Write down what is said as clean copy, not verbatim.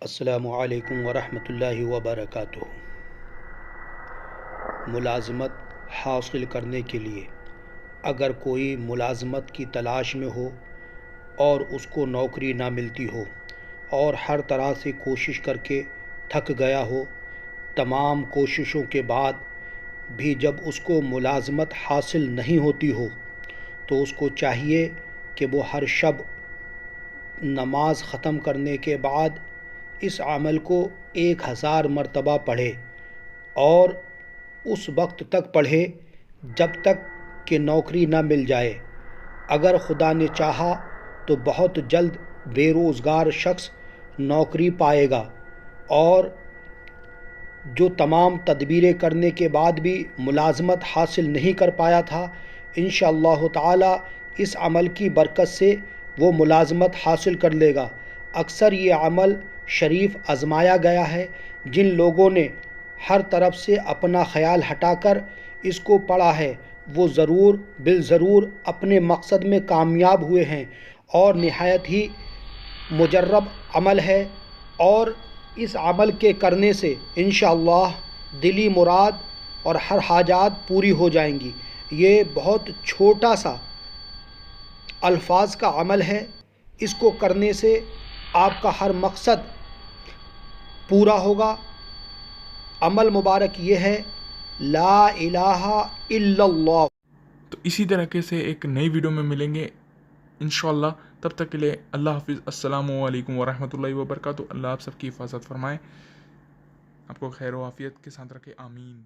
السلام علیکم ورحمۃ اللہ وبرکاتہ۔ ملازمت حاصل کرنے کے لیے اگر کوئی ملازمت کی تلاش میں ہو اور اس کو نوکری نہ ملتی ہو اور ہر طرح سے کوشش کر کے تھک گیا ہو، تمام کوششوں کے بعد بھی جب اس کو ملازمت حاصل نہیں ہوتی ہو تو اس کو چاہیے کہ وہ ہر شب نماز ختم کرنے کے بعد اس عمل کو 1000 مرتبہ پڑھے اور اس وقت تک پڑھے جب تک کہ نوکری نہ مل جائے۔ اگر خدا نے چاہا تو بہت جلد بے روزگار شخص نوکری پائے گا، اور جو تمام تدبیریں کرنے کے بعد بھی ملازمت حاصل نہیں کر پایا تھا، انشاءاللہ تعالی اس عمل کی برکت سے وہ ملازمت حاصل کر لے گا۔ اکثر یہ عمل شریف آزمایا گیا ہے۔ جن لوگوں نے ہر طرف سے اپنا خیال ہٹا کر اس کو پڑھا ہے وہ ضرور بالضرور اپنے مقصد میں کامیاب ہوئے ہیں، اور نہایت ہی مجرب عمل ہے، اور اس عمل کے کرنے سے انشاءاللہ دلی مراد اور ہر حاجات پوری ہو جائیں گی۔ یہ بہت چھوٹا سا الفاظ کا عمل ہے، اس کو کرنے سے آپ کا ہر مقصد پورا ہوگا۔ عمل مبارک یہ ہے، لا الہ الا اللہ۔ تو اسی طریقے سے ایک نئی ویڈیو میں ملیں گے انشاءاللہ۔ تب تک کے لیے اللہ حافظ۔ السلام علیکم ورحمۃ اللہ وبرکاتہ۔ اللہ آپ سب کی حفاظت فرمائے، آپ کو خیر و عافیت کے ساتھ رکھے، آمین۔